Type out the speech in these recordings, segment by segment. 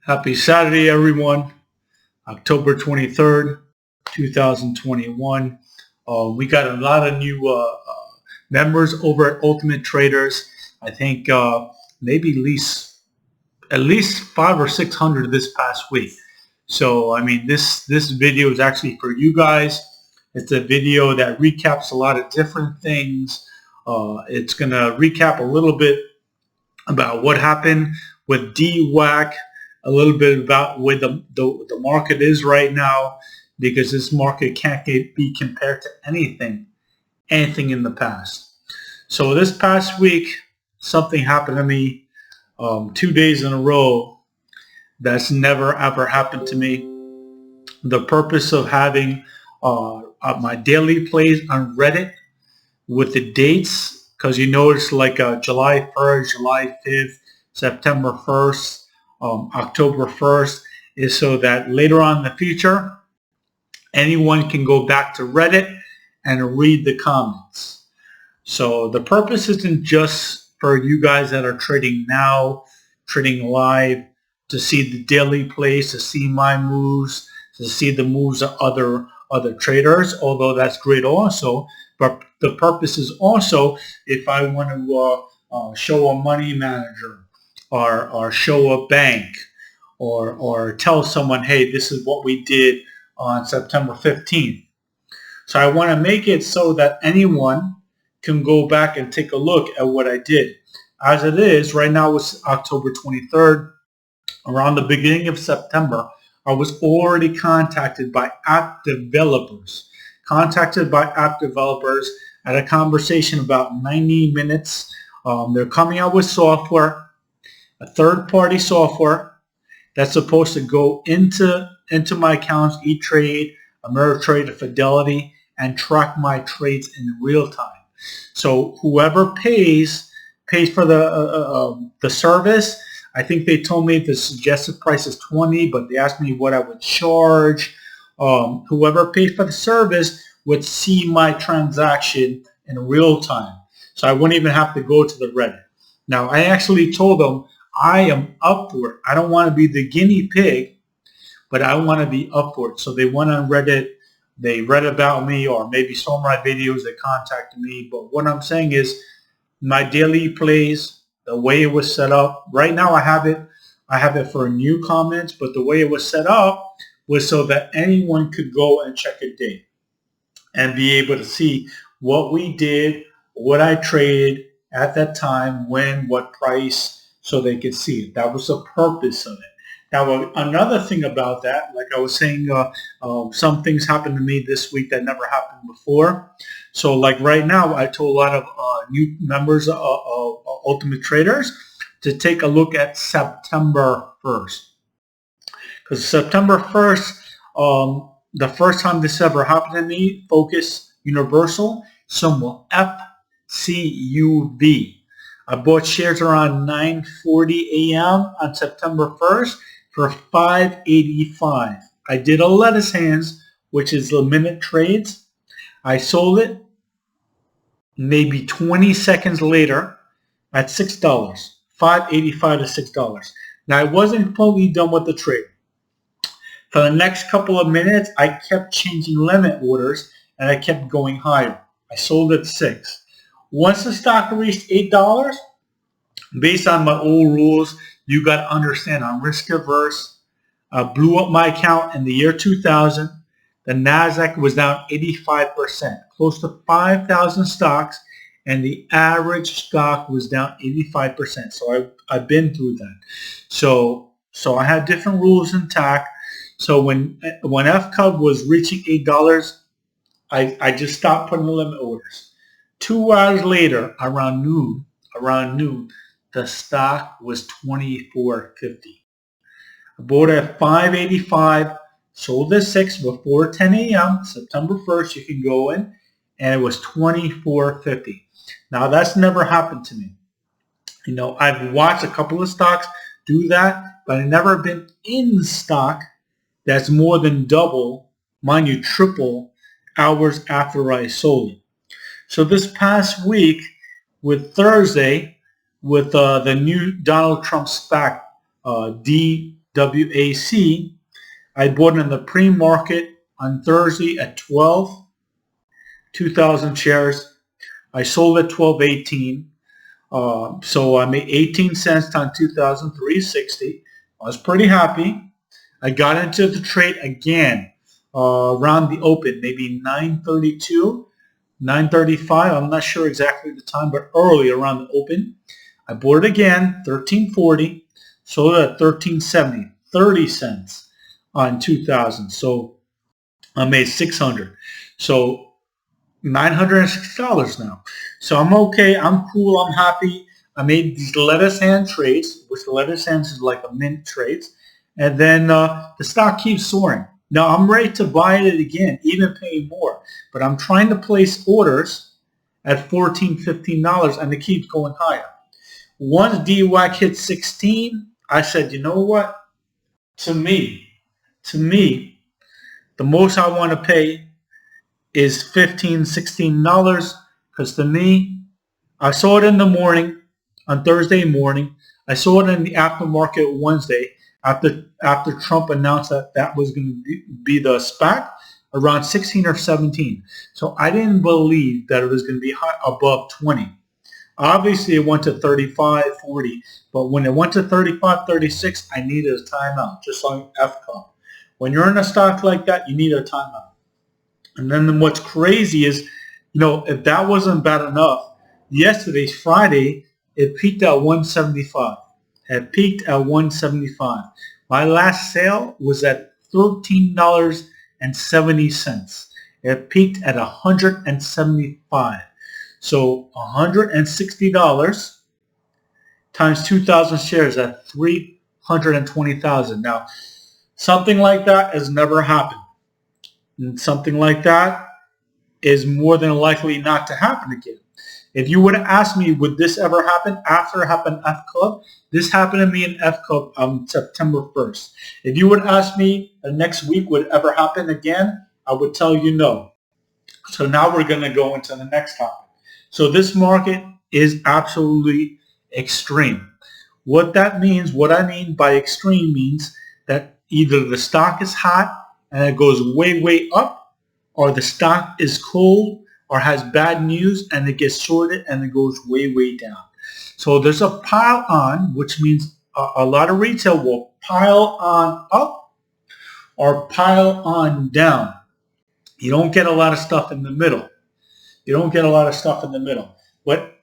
Happy Saturday, everyone. October 23rd, 2021. We got a lot of new members over at Ultimate Traders. I think maybe at least 500 or 600 this past week. So, I mean, this video is actually for you guys. It's a video that recaps a lot of different things. It's going to recap a little bit about what happened with DWAC, a little bit about where the market is right now, because this market can't be compared to anything in the past. So this past week, something happened to me 2 days in a row that's never ever happened to me. The purpose of having my daily plays on Reddit with the dates, because you notice like July 1st, July 5th, September 1st, October 1st, is so that later on in the future, anyone can go back to Reddit and read the comments. So the purpose isn't just for you guys that are trading now, trading live, to see the daily plays, to see my moves, to see the moves of other traders, although that's great also. But the purpose is also if I want to show a money manager or show a bank or tell someone, hey, this is what we did on September 15th. So I want to make it so that anyone can go back and take a look at what I did. As it is, right now it's October 23rd. Around the beginning of September, I was already contacted by app developers. At a conversation about 90 minutes. They're coming out with software, a third-party software that's supposed to go into my accounts, E-Trade, Ameritrade, Fidelity, and track my trades in real time. So whoever pays for the service. I think they told me the suggested price is $20, but they asked me what I would charge. Whoever pays for the service would see my transaction in real time. So I wouldn't even have to go to the Reddit. Now, I actually told them I am upward. I don't want to be the guinea pig, but I want to be upward. So they went on Reddit. They read about me, or maybe saw my videos. They contacted me. But what I'm saying is my daily plays, the way it was set up. Right now I have it for new comments, but the way it was set up was so that anyone could go and check a date and be able to see what we did, what I traded at that time, when, what price, so they could see it. That was the purpose of it. Now, another thing about that, like I was saying, some things happened to me this week that never happened before. So like right now, I told a lot of new members of Ultimate Traders to take a look at September 1st. Because September 1st, the first time this ever happened to me, Focus Universal, symbol FCUV. I bought shares around 9:40 a.m. on September 1st for $5.85. I did a lettuce hands, which is the minute trades. I sold it maybe 20 seconds later at $6, $5.85 to $6. Now, I wasn't completely done with the trade. For the next couple of minutes, I kept changing limit orders and I kept going higher. I sold at $6. Once the stock reached $8, based on my old rules, you got to understand I'm risk averse. I blew up my account in the year 2000. The NASDAQ was down 85%, close to 5,000 stocks, and the average stock was down 85%. So I've been through that. So I had different rules intact. So when FCUB was reaching $8, I just stopped putting the limit orders. 2 hours later, around noon, the stock was $24.50. I bought at $5.85, sold at $6 before 10 a.m. September 1st. You can go in, and it was $24.50. Now that's never happened to me. You know, I've watched a couple of stocks do that, but I've never been in stock that's more than double, mind you, triple hours after I sold it. So this past week, with Thursday, with the new Donald Trump SPAC, DWAC, DWAC. I bought in the pre-market on Thursday at 12, 2,000 shares. I sold at 12.18. So I made 18 cents on 2,360. I was pretty happy. I got into the trade again around the open, maybe 9:32, 9:35. I'm not sure exactly the time, but early around the open. I bought it again, 13.40, sold it at 13.70, 30 cents on 2,000. So I made 600. So $906 now. So I'm okay. I'm cool. I'm happy. I made these lettuce hand trades, which the lettuce hands is like a mint trades. And then the stock keeps soaring. Now I'm ready to buy it again, even paying more. But I'm trying to place orders at $14, $15, and it keeps going higher. Once DWAC hit 16, I said, you know what? To me, the most I want to pay is $15, $16, because to me, I saw it in the morning, on Thursday morning. I saw it in the aftermarket Wednesday after Trump announced that was going to be the SPAC around 16 or 17. So I didn't believe that it was going to be high above 20. Obviously, it went to 35, 40, but when it went to 35, 36, I needed a timeout, just like FCOM. When you're in a stock like that, you need a timeout. And then what's crazy is, if that wasn't bad enough, yesterday's Friday, it peaked at 175. It peaked at 175. My last sale was at $13.70. It peaked at 175. So $160 times 2,000 shares at 320,000. Now, something like that has never happened. And something like that is more than likely not to happen again. If you would have asked me, would this ever happen after it happened F Club? This happened to me in F Club on September 1st. If you would ask me the next week would it ever happen again, I would tell you no. So now we're going to go into the next topic. So this market is absolutely extreme. What that means, what I mean by extreme means that either the stock is hot and it goes way, way up, or the stock is cold or has bad news and it gets shorted and it goes way, way down. So there's a pile on, which means a lot of retail will pile on up or pile on down. You don't get a lot of stuff in the middle.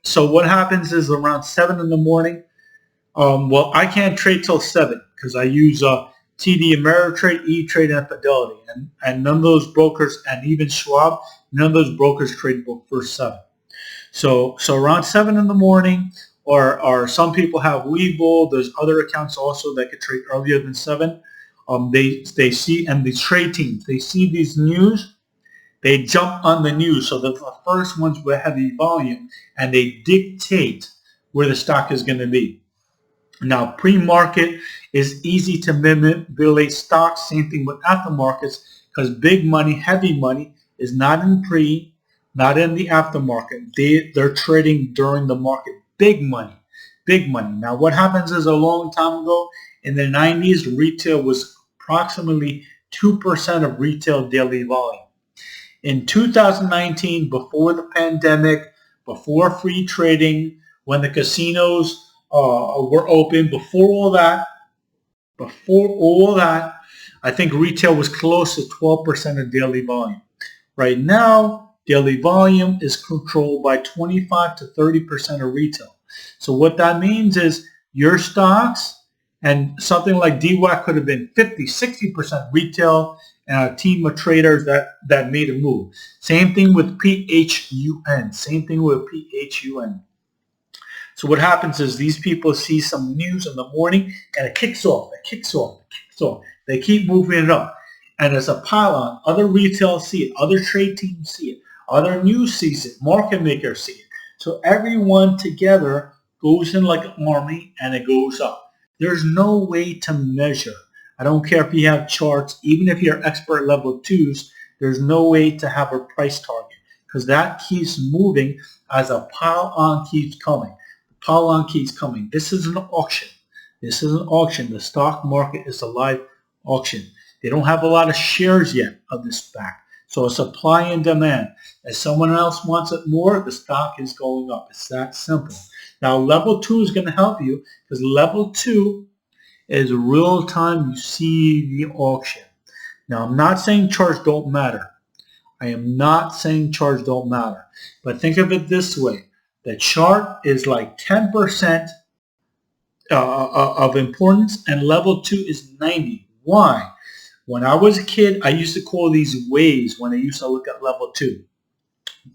So what happens is around 7 in the morning, well, I can't trade till 7 because I use TD Ameritrade, E-Trade, and Fidelity. And none of those brokers, and even Schwab, none of those brokers trade before 7. So around 7 in the morning, or some people have Webull. There's other accounts also that could trade earlier than 7. They see, and the trade teams, they see these news. They jump on the news. So the first ones with heavy volume, and they dictate where the stock is going to be. Now, pre-market is easy to manipulate stocks. Same thing with aftermarkets, because big money, heavy money is not in pre, not in the aftermarket. They're trading during the market. Big money. Now, what happens is a long time ago, in the 90s, retail was approximately 2% of retail daily volume. In 2019, before the pandemic, before free trading, when the casinos were open, before all that, I think retail was close to 12% of daily volume. Right now, daily volume is controlled by 25 to 30% of retail. So what that means is your stocks and something like DWAC could have been 50, 60% retail and a team of traders that made a move. Same thing with PHUN. So what happens is these people see some news in the morning and it kicks off. They keep moving it up. And there's a pile on. Other retail see it. Other trade teams see it. Other news sees it. Market makers see it. So everyone together goes in like an army and it goes up. There's no way to measure. I don't care if you have charts. Even if you're expert level 2s, there's no way to have a price target because that keeps moving as a pile on keeps coming. This is an auction. This is an auction. The stock market is a live auction. They don't have a lot of shares yet of this SPAC. So supply and demand. If someone else wants it more, the stock is going up. It's that simple. Now, level 2 is going to help you because level 2 is real time. You see the auction. Now, I'm not saying charts don't matter. I am not saying charts don't matter. But think of it this way. The chart is like 10% of importance, and level 2 is 90. Why? When I was a kid, I used to call these waves when I used to look at level 2.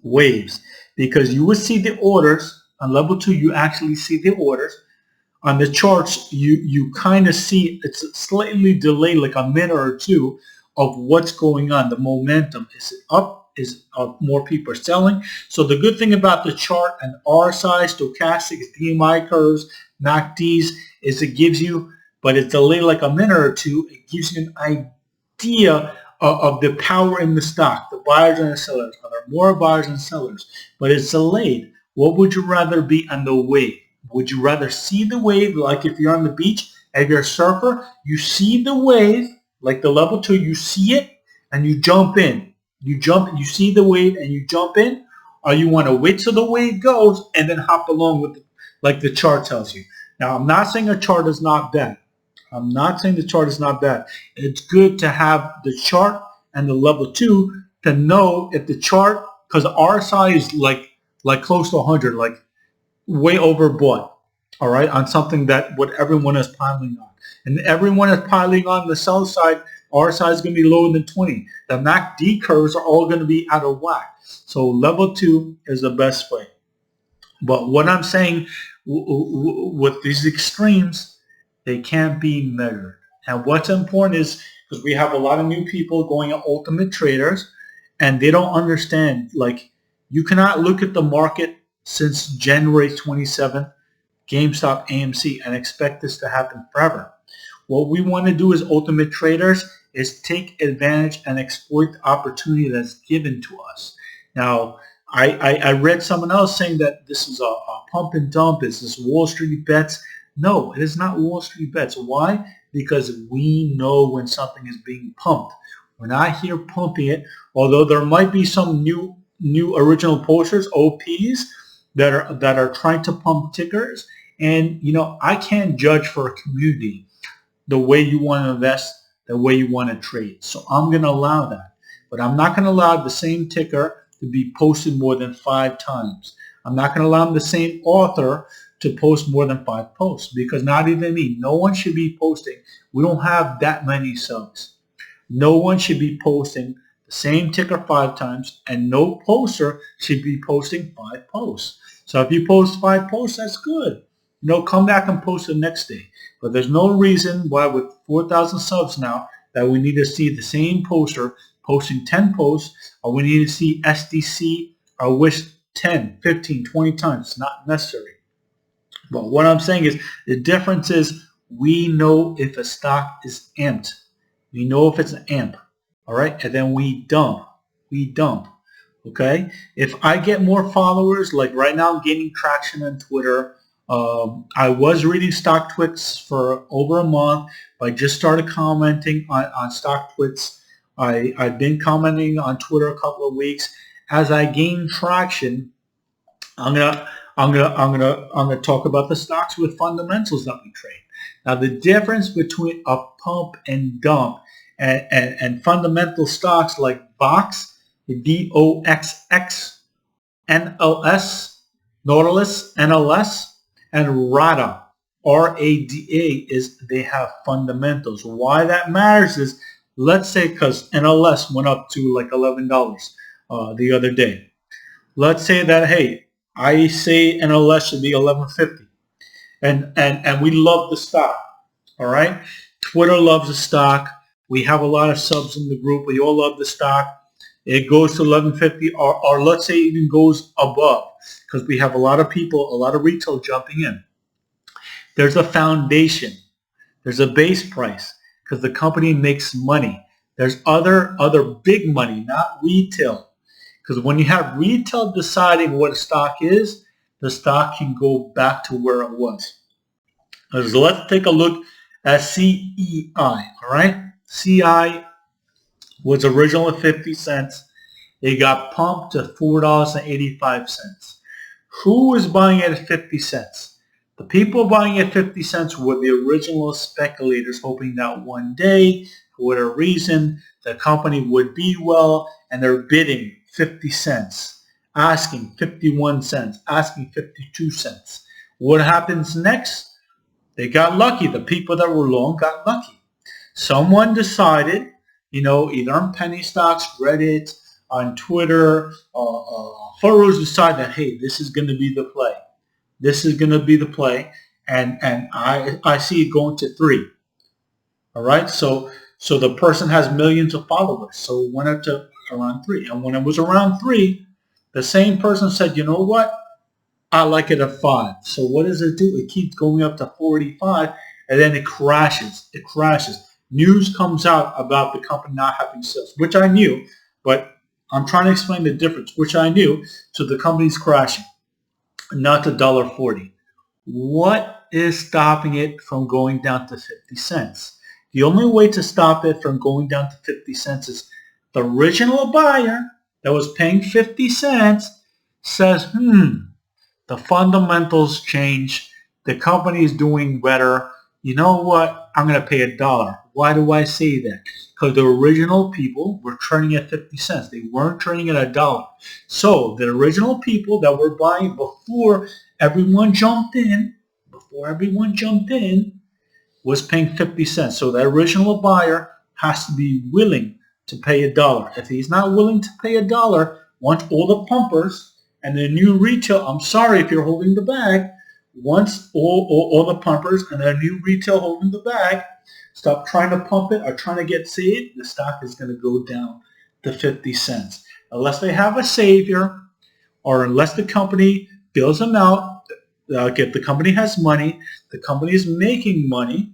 Waves. Because you would see the orders. On level 2, you actually see the orders. On the charts, you kind of see it's slightly delayed, like a minute or two, of what's going on. The momentum. Is it up? Is it up? More people are selling? So the good thing about the chart and RSI, stochastics, DMI curves, MACDs, is it gives you, but it's delayed like a minute or two, it gives you an idea of the power in the stock, the buyers and the sellers. Are there more buyers and sellers? But it's delayed. What would you rather be on the wave? Would you rather see the wave, like if you're on the beach, if you're a surfer, you see the wave, like the level 2, you see it, and you jump in. You see the wave, and you jump in, or you want to wait till the wave goes, and then hop along with it, like the chart tells you. Now, I'm not saying a chart is not bad. I'm not saying the chart is not bad. It's good to have the chart and the level 2 to know if the chart, because RSI is like close to 100, like way overbought, all right, on something that what everyone is piling on. And everyone is piling on the sell side. RSI is going to be lower than 20. The MACD curves are all going to be out of whack. So level 2 is the best way. But what I'm saying with these extremes, they can't be measured. And what's important is, because we have a lot of new people going at ultimate traders, and they don't understand, like, you cannot look at the market since January 27th, GameStop, AMC, and expect this to happen forever. What we want to do as ultimate traders is take advantage and exploit the opportunity that's given to us. Now, I read someone else saying that this is a pump and dump. Is this Wall Street bets? No, it is not Wall Street bets. Why? Because we know when something is being pumped. We're not here pumping it, although there might be some new original posters, OPs, that are trying to pump tickers. And, you know, I can't judge for a community the way you want to invest, the way you want to trade. So I'm going to allow that. But I'm not going to allow the same ticker to be posted more than 5 times. I'm not going to allow the same author to post more than 5 posts, because not even me. No one should be posting. We don't have that many subs. No one should be posting the same ticker 5 times, and no poster should be posting 5 posts. So if you post 5 posts, that's good. You know, come back and post the next day. But there's no reason why with 4,000 subs now that we need to see the same poster posting 10 posts, or we need to see SDC or Wish 10, 15, 20 times. It's not necessary. But what I'm saying is the difference is we know if a stock is amped. We know if it's an amp. All right? And then we dump. We dump. Okay? If I get more followers, like right now I'm gaining traction on Twitter. I was reading stock tweets for over a month. I just started commenting on stock tweets. I've been commenting on Twitter a couple of weeks. As I gain traction, I'm gonna talk about the stocks with fundamentals that we trade. Now, the difference between a pump and dump and fundamental stocks like Box, DOXX, NLS, Nautilus, NLS, and RADA, RADA, is they have fundamentals. Why that matters is, let's say, because NLS went up to like $11 the other day. Let's say that, hey, I say NLS should be $11.50, and we love the stock. All right, Twitter loves the stock. We have a lot of subs in the group. We all love the stock. It goes to $11.50, or let's say it even goes above, because we have a lot of people, a lot of retail jumping in. There's a foundation. There's a base price, because the company makes money. There's other big money, not retail. Because when you have retail deciding what a stock is, the stock can go back to where it was. Let's take a look at CEI, all right? CI was originally 50 cents. It got pumped to $4.85. Who is buying it at 50 cents? The people buying at 50 cents were the original speculators, hoping that one day, for whatever reason, the company would be well, and they're bidding 50 cents, asking 51 cents, asking 52 cents. What happens next? They got lucky. The people that were long got lucky. Someone decided, either on penny stocks, Reddit, on Twitter, forums decide that, hey, this is going to be the play. This is going to be the play, and I see it going to 3. All right, so the person has millions of followers, so it went up to around 3. And when it was around 3, the same person said, you know what? I like it at 5. So what does it do? It keeps going up to 45, and then it crashes. It crashes. News comes out about the company not having sales, which I knew, but I'm trying to explain the difference, which I knew. So the company's crashing, not to $1.40. What is stopping it from going down to 50 cents? The only way to stop it from going down to 50 cents is the original buyer that was paying 50 cents says, the fundamentals change. The company is doing better. You know what? I'm going to pay $1. Why do I say that? Because the original people were trading at 50 cents. They weren't trading at $1. So the original people that were buying before everyone jumped in, was paying 50 cents. So the original buyer has to be willing to pay $1. If he's not willing to pay $1, once all the pumpers and the new retail, I'm sorry if you're holding the bag, once all the pumpers and the new retail holding the bag stop trying to pump it or trying to get saved, the stock is going to go down to 50 cents. Unless they have a savior, or unless the company bails them out, if the company has money, the company is making money,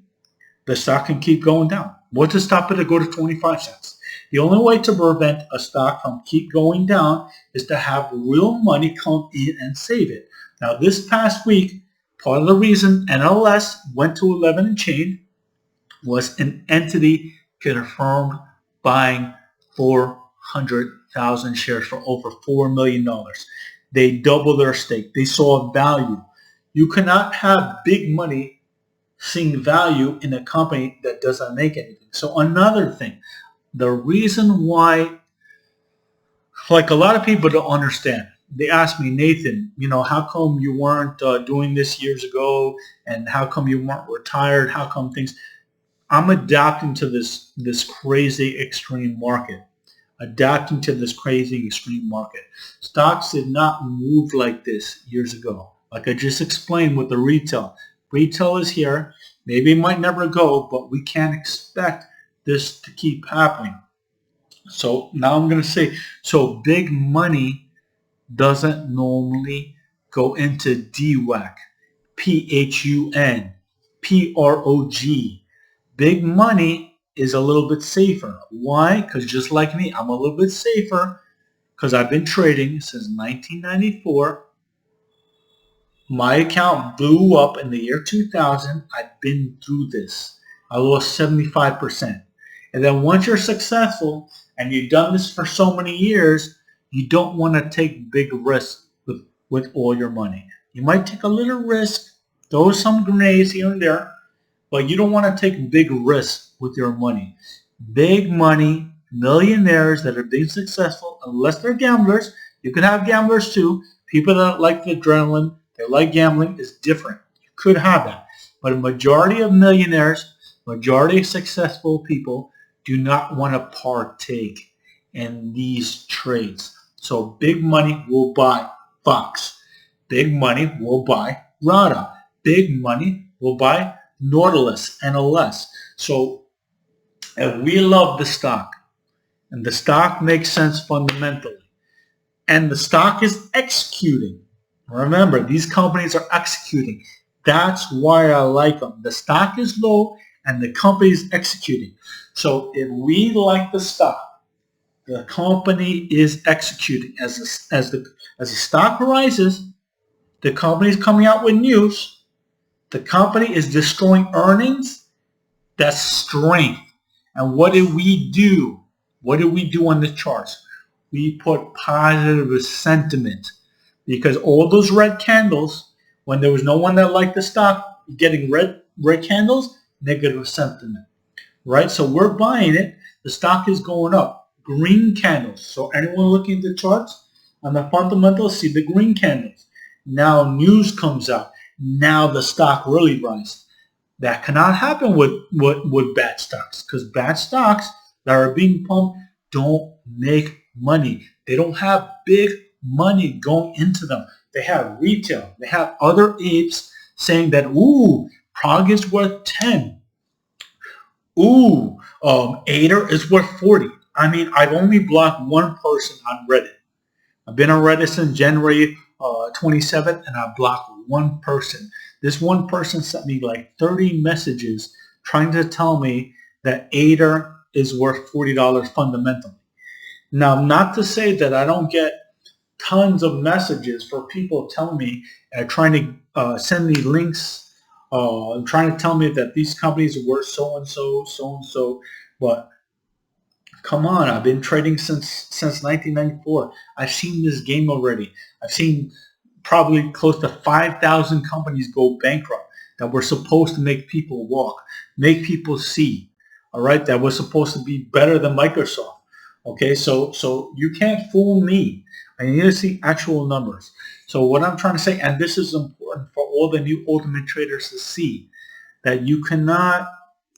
the stock can keep going down. What's to stop it to go to 25 cents? The only way to prevent a stock from keep going down is to have real money come in and save it. Now, this past week, part of the reason NLS went to 11 and change was an entity confirmed buying 400,000 shares for over $4 million. They doubled their stake. They saw value. You cannot have big money seeing value in a company that doesn't make anything. So another thing, the reason why, like a lot of people don't understand, they ask me, Nathan, how come you weren't doing this years ago, and how come you weren't retired? How come things? I'm adapting to this crazy extreme market. Stocks did not move like this years ago. Like I just explained with the retail. Retail is here. Maybe it might never go, but we can't expect this to keep happening. So now I'm going to say, so big money doesn't normally go into DWAC, PHUN, PROG. Big money is a little bit safer. Why? Because just like me, I'm a little bit safer because I've been trading since 1994. My account blew up in the year 2000. I've been through this. I lost 75%. And then once you're successful and you've done this for so many years, you don't want to take big risks with all your money. You might take a little risk, throw some grenades here and there, but you don't want to take big risks with your money. Big money, millionaires that are being successful, unless they're gamblers, you can have gamblers too. People that like the adrenaline, they like gambling, is different. You could have that. But a majority of millionaires, majority of successful people do not want to partake in these trades. So big money will buy Fox. Big money will buy RADA. Big money will buy Nautilus, NLS. So, and we love the stock. And the stock makes sense fundamentally. And the stock is executing. Remember, these companies are executing. That's why I like them. The stock is low and the company is executing. So if we like the stock, the company is executing. As the stock rises, the company is coming out with news. The company is destroying earnings. That's strength. And what did we do? What did we do on the charts? We put positive sentiment, because all those red candles, when there was no one that liked the stock, getting red candles, negative sentiment, right? So we're buying it. The stock is going up. Green candles. So anyone looking at the charts on the fundamentals, see the green candles. Now news comes out. Now the stock really rises. That cannot happen with bad stocks, because bad stocks that are being pumped don't make money. They don't have big money going into them. They have retail. They have other apes saying that, ooh, Prague is worth 10. Ooh, Ader is worth 40. I mean, I've only blocked one person on Reddit. I've been on Reddit since January 27th, and I blocked one person. This one person sent me like 30 messages trying to tell me that Ader is worth $40 fundamentally. Now, not to say that I don't get tons of messages for people telling me, trying to send me links, trying to tell me that these companies are worth so-and-so, so-and-so. But come on, I've been trading since 1994. I've seen this game already. I've seen probably close to 5,000 companies go bankrupt that were supposed to make people walk, make people see, all right, that was supposed to be better than Microsoft. Okay, so you can't fool me. I need to see actual numbers. So what I'm trying to say, and this is important for all the new ultimate traders to see, that you cannot,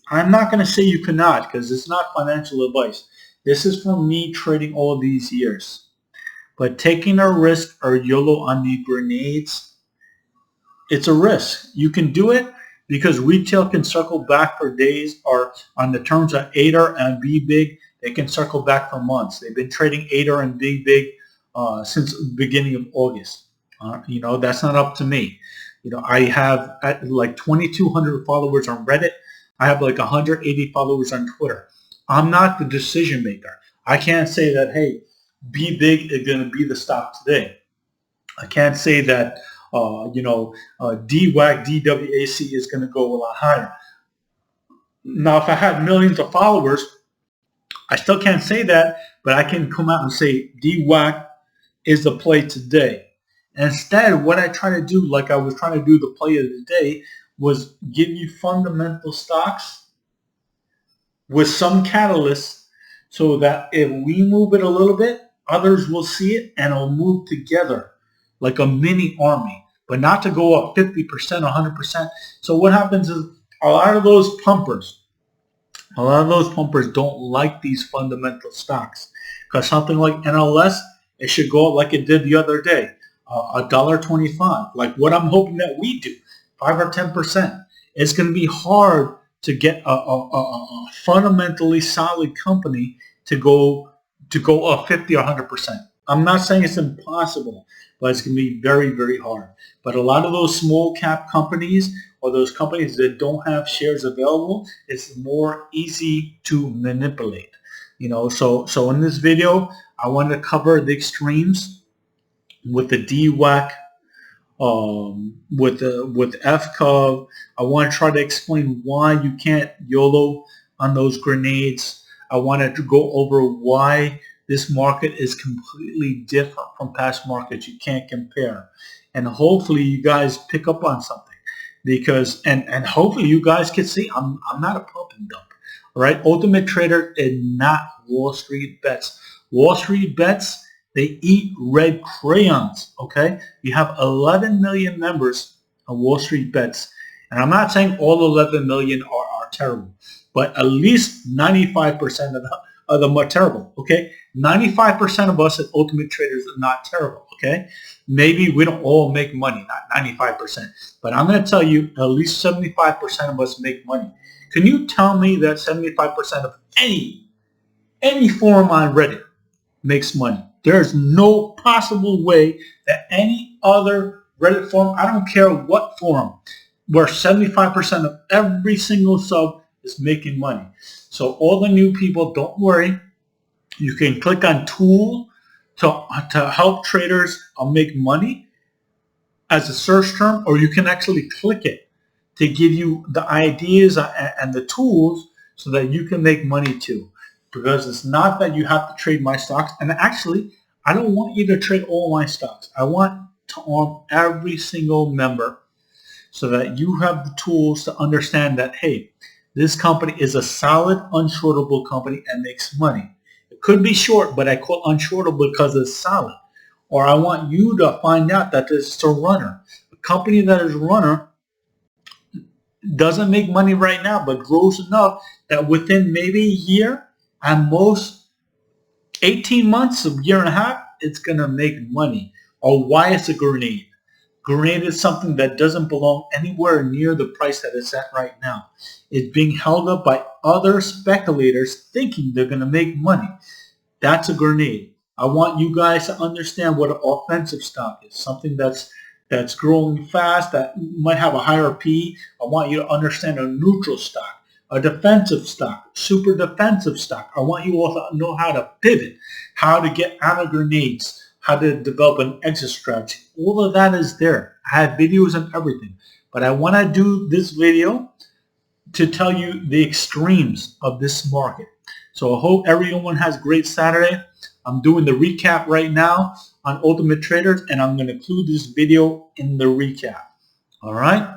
I'm not going to say you cannot, because it's not financial advice. This is from me trading all these years. But taking a risk or YOLO on the grenades, it's a risk. You can do it because retail can circle back for days, or on the terms of Ader and B Big, they can circle back for months. They've been trading Ader and B Big since the beginning of August. You know, that's not up to me. You know, I have like 2,200 followers on Reddit. I have like 180 followers on Twitter. I'm not the decision maker. I can't say that, hey, B Big is going to be the stock today. I can't say that, DWAC, DWAC is going to go a lot higher. Now, if I had millions of followers, I still can't say that, but I can come out and say DWAC is the play today. Instead, what I try to do, like I was trying to do the play of the day, was give you fundamental stocks with some catalysts, so that if we move it a little bit, others will see it and it'll move together like a mini army, but not to go up 50% or 100%. So what happens is a lot of those pumpers don't like these fundamental stocks, because something like NLS, it should go up like it did the other day, $1.25, like what I'm hoping that we do, 5 or 10%. It's going to be hard to get a fundamentally solid company to go up 50 or 100%. I'm not saying it's impossible, but it's going to be very, very hard. But a lot of those small cap companies, or those companies that don't have shares available, it's more easy to manipulate. You know, so in this video, I want to cover the extremes with the DWAC, with FCOV. I want to try to explain why you can't YOLO on those grenades. I wanted to go over why this market is completely different from past markets. You can't compare. And hopefully you guys pick up on something, because and hopefully you guys can see I'm not a pump and dump. All right, Ultimate Trader is not Wall Street Bets. Wall Street Bets, they eat red crayons. Okay, you have 11 million members on Wall Street Bets, and I'm not saying all 11 million are terrible, but at least 95% of them are terrible. Okay, 95% of us at Ultimate Traders are not terrible. Okay, maybe we don't all make money, not 95%, but I'm going to tell you at least 75% of us make money. Can you tell me that 75% of any forum on Reddit makes money? There's no possible way that any other Reddit forum, I don't care what forum, where 75% of every single sub is making money. So all the new people, don't worry. You can click on tool to help traders make money as a search term, or you can actually click it to give you the ideas and the tools so that you can make money too. Because it's not that you have to trade my stocks. And actually, I don't want you to trade all my stocks. I want to arm every single member so that you have the tools to understand that, hey, this company is a solid, unshortable company and makes money. It could be short, but I call it unshortable because it's solid. Or I want you to find out that it's a runner. A company that is a runner doesn't make money right now, but grows enough that within maybe a year, at most 18 months, a year and a half, it's going to make money. Or why it's a grenade. Grenade is something that doesn't belong anywhere near the price that it's at right now. It's being held up by other speculators thinking they're going to make money. That's a grenade. I want you guys to understand what an offensive stock is, something that's growing fast, that might have a higher P. I want you to understand a neutral stock, a defensive stock, super defensive stock. I want you all to know how to pivot, how to get out of grenades, how to develop an exit strategy. All of that is there. I have videos on everything. But I want to do this video to tell you the extremes of this market. So I hope everyone has a great Saturday. I'm doing the recap right now on Ultimate Traders, and I'm going to include this video in the recap. All right?